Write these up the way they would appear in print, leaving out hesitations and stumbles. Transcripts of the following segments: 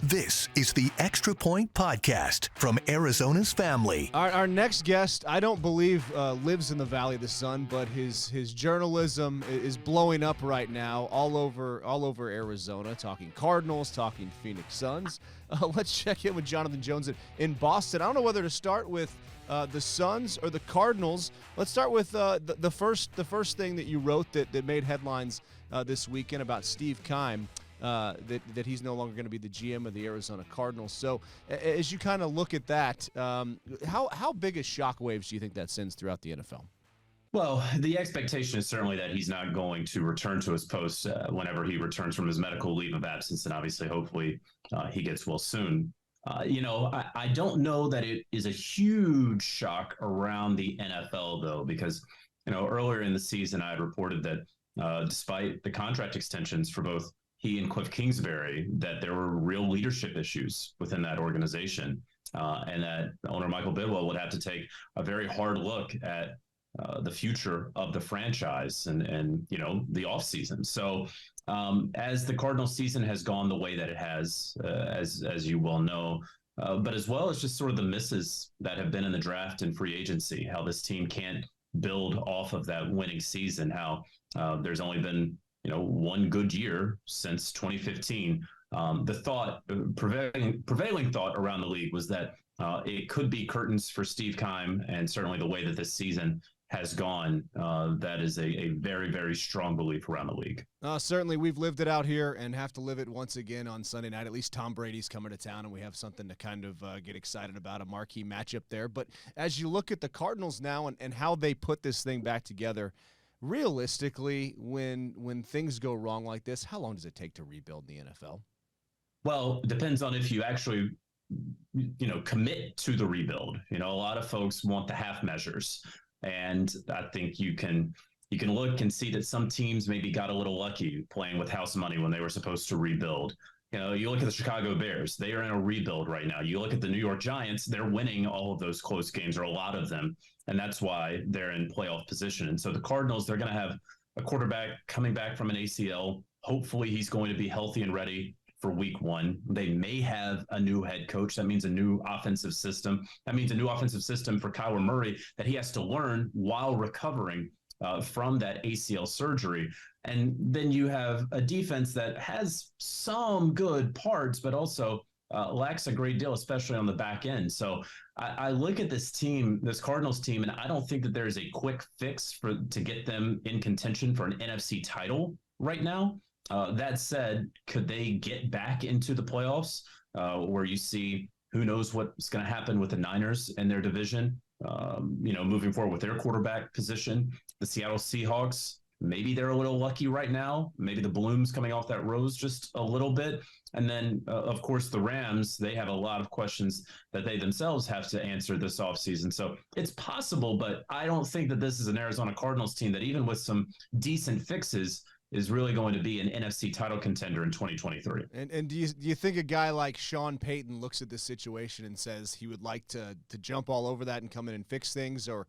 This is the Extra Point Podcast from Arizona's family. Our next guest, I don't believe lives in the Valley of the Sun, but his journalism is blowing up right now all over Arizona, talking Cardinals, talking Phoenix Suns. Let's check in with Jonathan Jones in Boston. I don't know whether to start with the Suns or the Cardinals. Let's start with the first thing that you wrote that made headlines this weekend about Steve Keim. That he's no longer going to be the GM of the Arizona Cardinals. So as you kind of look at that, how big a shockwaves do you think that sends throughout the NFL? Well, the expectation is certainly that he's not going to return to his post whenever he returns from his medical leave of absence, and obviously, hopefully, he gets well soon. I don't know that it is a huge shock around the NFL, though, because, earlier in the season, I had reported that despite the contract extensions for both he and Cliff Kingsbury, that there were real leadership issues within that organization, and that owner Michael Bidwell would have to take a very hard look at the future of the franchise and the offseason. So as the Cardinals season has gone the way that it has, as you well know, but as well as just sort of the misses that have been in the draft and free agency, how this team can't build off of that winning season, how there's only been one good year since 2015. The prevailing thought around the league was that it could be curtains for Steve Keim, and certainly the way that this season has gone, that is a very, very strong belief around the league. Certainly, we've lived it out here and have to live it once again on Sunday night. At least Tom Brady's coming to town, and we have something to kind of get excited about, a marquee matchup there. But as you look at the Cardinals now and how they put this thing back together, realistically, when things go wrong like this, how long does it take to rebuild in the NFL? Well, it depends on if you actually, commit to the rebuild. A lot of folks want the half measures, and I think you can look and see that some teams maybe got a little lucky playing with house money when they were supposed to rebuild. You look at the Chicago Bears, they are in a rebuild right now. You look at the New York Giants, they're winning all of those close games, or a lot of them, and that's why they're in playoff position. And so the Cardinals, they're going to have a quarterback coming back from an ACL. Hopefully he's going to be healthy and ready for week one. They may have a new head coach. That means a new offensive system. That means a new offensive system for Kyler Murray that he has to learn while recovering from that ACL surgery. And then you have a defense that has some good parts, but also lacks a great deal, especially on the back end. So I look at this team, this Cardinals team, and I don't think that there's a quick fix to get them in contention for an NFC title right now. That said, could they get back into the playoffs where you see who knows what's going to happen with the Niners in their division, moving forward with their quarterback position? The Seattle Seahawks, maybe they're a little lucky right now. Maybe the bloom's coming off that rose just a little bit. And then, of course, the Rams, they have a lot of questions that they themselves have to answer this offseason. So it's possible, but I don't think that this is an Arizona Cardinals team that, even with some decent fixes, is really going to be an NFC title contender in 2023. And do you think a guy like Sean Payton looks at this situation and says he would like to jump all over that and come in and fix things, or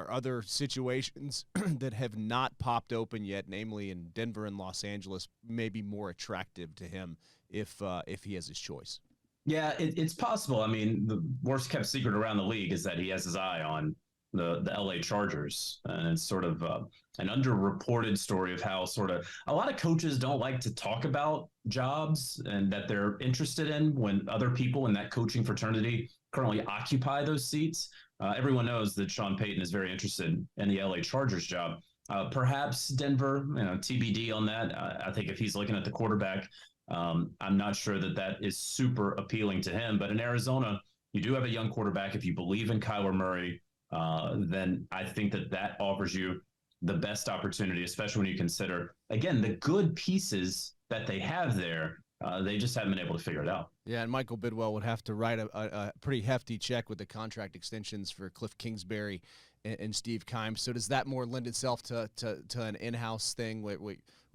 other situations that have not popped open yet, namely in Denver and Los Angeles, may be more attractive to him if he has his choice? Yeah, it's possible. I mean, the worst kept secret around the league is that he has his eye on the LA Chargers. And it's sort of an underreported story of how sort of a lot of coaches don't like to talk about jobs and that they're interested in when other people in that coaching fraternity currently occupy those seats. Everyone knows that Sean Payton is very interested in the LA Chargers job. Perhaps Denver, TBD on that. I think if he's looking at the quarterback, I'm not sure that is super appealing to him. But in Arizona, you do have a young quarterback. If you believe in Kyler Murray, then I think that offers you the best opportunity, especially when you consider, again, the good pieces that they have there. They just haven't been able to figure it out. Yeah, and Michael Bidwell would have to write a pretty hefty check with the contract extensions for Cliff Kingsbury and Steve Keim. So does that more lend itself to an in-house thing where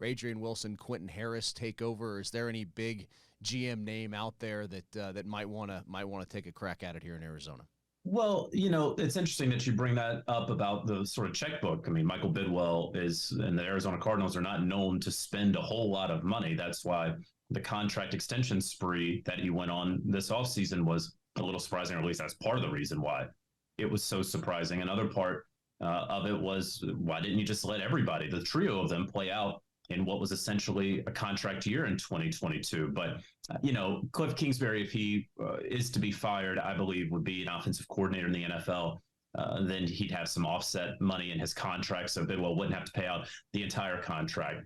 Adrian Wilson, Quentin Harris take over? Or is there any big GM name out there that might want to take a crack at it here in Arizona? Well, it's interesting that you bring that up about the sort of checkbook. I mean, Michael Bidwell and the Arizona Cardinals are not known to spend a whole lot of money. That's why the contract extension spree that he went on this offseason was a little surprising, or at least that's part of the reason why it was so surprising. Another part of it was, why didn't you just let everybody, the trio of them, play out in what was essentially a contract year in 2022? But, Cliff Kingsbury, if he is to be fired, I believe would be an offensive coordinator in the NFL. Then he'd have some offset money in his contract, so Bidwell wouldn't have to pay out the entire contract.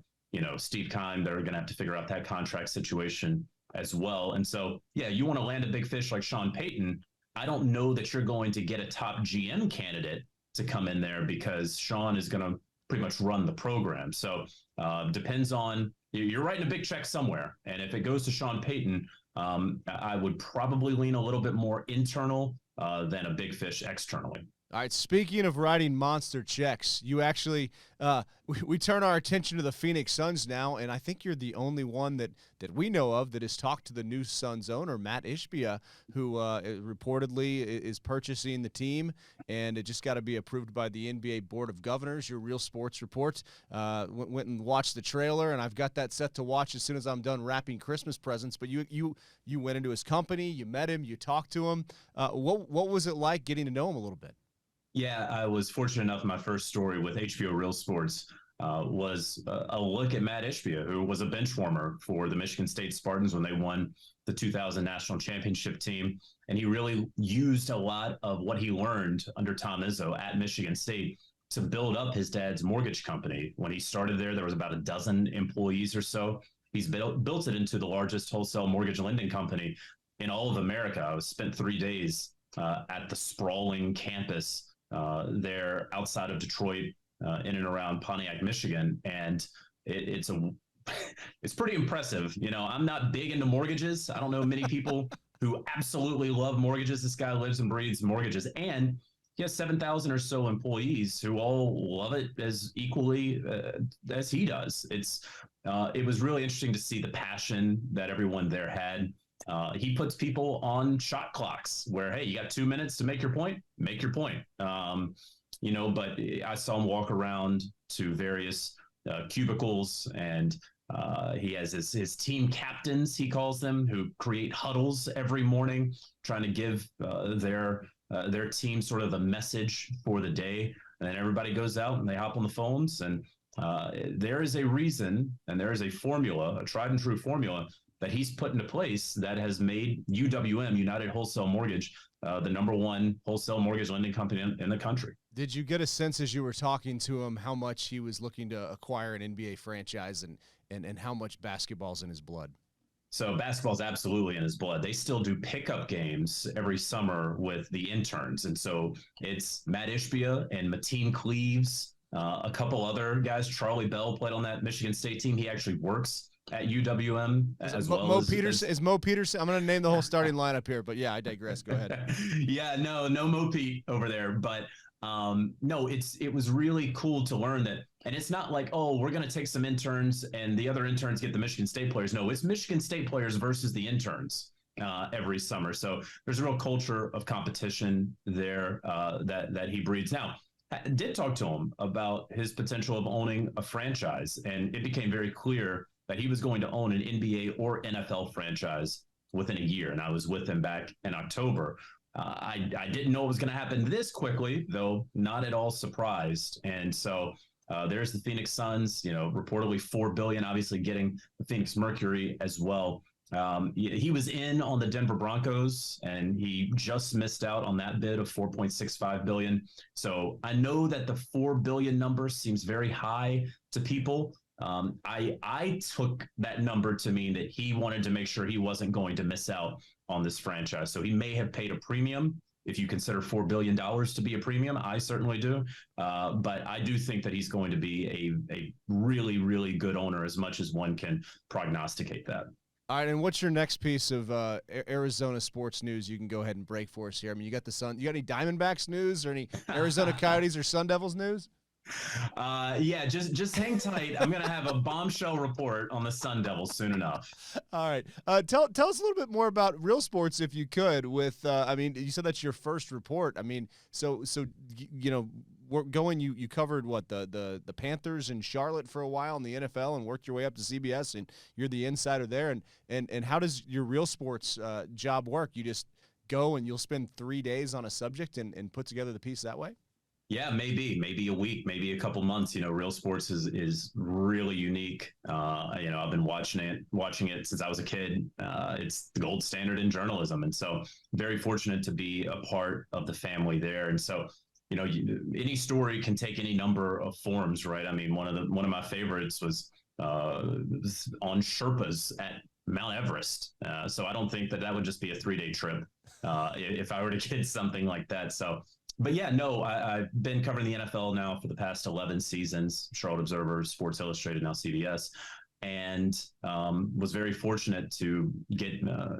Steve Keim, they're going to have to figure out that contract situation as well. And so, yeah, you want to land a big fish like Sean Payton. I don't know that you're going to get a top GM candidate to come in there, because Sean is going to pretty much run the program. So depends on, you're writing a big check somewhere. And if it goes to Sean Payton, I would probably lean a little bit more internal than a big fish externally. All right, speaking of writing monster checks, you actually we turn our attention to the Phoenix Suns now, and I think you're the only one that we know of that has talked to the new Suns owner, Matt Ishbia, who reportedly is purchasing the team, and it just got to be approved by the NBA Board of Governors. Your Real Sports Report went and watched the trailer, and I've got that set to watch as soon as I'm done wrapping Christmas presents. But you went into his company, you met him, you talked to him. What was it like getting to know him a little bit? Yeah, I was fortunate enough. My first story with HBO Real Sports was a look at Matt Ishbia, who was a bench warmer for the Michigan State Spartans when they won the 2000 national championship team. And he really used a lot of what he learned under Tom Izzo at Michigan State to build up his dad's mortgage company. When he started there was about a dozen employees or so. He's built it into the largest wholesale mortgage lending company in all of America. I spent 3 days at the sprawling campus there outside of Detroit, in and around Pontiac, Michigan. And it's pretty impressive. I'm not big into mortgages. I don't know many people who absolutely love mortgages. This guy lives and breathes mortgages, and he has 7,000 or so employees who all love it as equally as he does. It was really interesting to see the passion that everyone there had. He puts people on shot clocks where, hey, you got 2 minutes to make your point. But I saw him walk around to various cubicles, and he has his team captains, he calls them, who create huddles every morning, trying to give their team sort of the message for the day. And then everybody goes out and they hop on the phones, and there is a reason, and there is a formula, a tried and true formula that he's put into place that has made UWM, United Wholesale Mortgage, the number one wholesale mortgage lending company in the country. Did you get a sense as you were talking to him how much he was looking to acquire an NBA franchise and how much basketball's in his blood? So basketball's absolutely in his blood. They still do pickup games every summer with the interns. And so it's Matt Ishbia and Mateen Cleaves, a couple other guys. Charlie Bell played on that Michigan State team. He actually works at UWM as well. Mo Peterson is Mo Peterson. I'm going to name the whole starting lineup here, but yeah, I digress. Go ahead. Yeah, no Mo Pete over there, but no, it was really cool to learn that. And it's not like, oh, we're going to take some interns and the other interns get the Michigan State players. No, it's Michigan State players versus the interns every summer. So there's a real culture of competition there that he breeds. Now, I did talk to him about his potential of owning a franchise, and it became very clear that he was going to own an NBA or NFL franchise within a year. And I was with him back in October. I didn't know it was going to happen this quickly, though not at all surprised. And so there's the Phoenix Suns, reportedly $4 billion, obviously getting the Phoenix Mercury as well. He was in on the Denver Broncos, and he just missed out on that bid of $4.65 billion. So I know that the $4 billion number seems very high to people. I took that number to mean that he wanted to make sure he wasn't going to miss out on this franchise. So he may have paid a premium, if you consider $4 billion to be a premium. I certainly do. But I do think that he's going to be a really, really good owner, as much as one can prognosticate that. All right, and what's your next piece of Arizona sports news you can go ahead and break for us here? I mean, you got the Sun. You got any Diamondbacks news or any Arizona Coyotes or Sun Devils news? Yeah, just hang tight. I'm going to have a bombshell report on the Sun Devils soon enough. All right. Tell us a little bit more about Real Sports, if you could, with, I mean, you said that's your first report. I mean, so going, you covered what the Panthers in Charlotte for a while in the NFL and worked your way up to CBS, and you're the insider there. And how does your real sports job work? You just go and you'll spend 3 days on a subject and put together the piece that way? Yeah, maybe a week, maybe a couple months. Real sports is really unique. I've been watching it since I was a kid. It's the gold standard in journalism, and so very fortunate to be a part of the family there. And so, any story can take any number of forms, right? I mean, one of my favorites was on Sherpas at Mount Everest. So I don't think that would just be a 3-day trip if I were to get something like that. So. But yeah, no, I've been covering the NFL now for the past 11 seasons, Charlotte Observer, Sports Illustrated, now CBS, and was very fortunate to get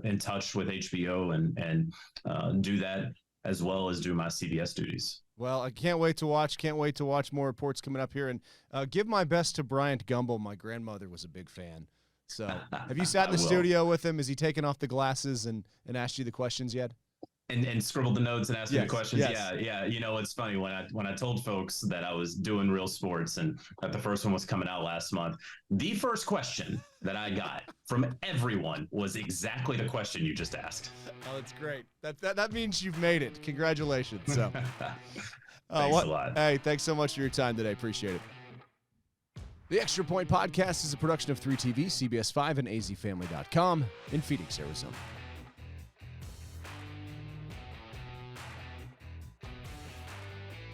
in touch with HBO and do that as well as do my CBS duties. Well, I can't wait to watch. Can't wait to watch more reports coming up here. And give my best to Bryant Gumbel. My grandmother was a big fan. So have you sat in the studio with him? Has he taken off the glasses and asked you the questions yet? And scribbled the notes and asked me the questions. Yes. Yeah. It's funny when I told folks that I was doing real sports and that the first one was coming out last month, the first question that I got from everyone was exactly the question you just asked. Oh, that's great. That means you've made it. Congratulations. So, thanks a lot. Hey, thanks so much for your time today. Appreciate it. The Extra Point Podcast is a production of 3TV, CBS 5, and azfamily.com in Phoenix, Arizona.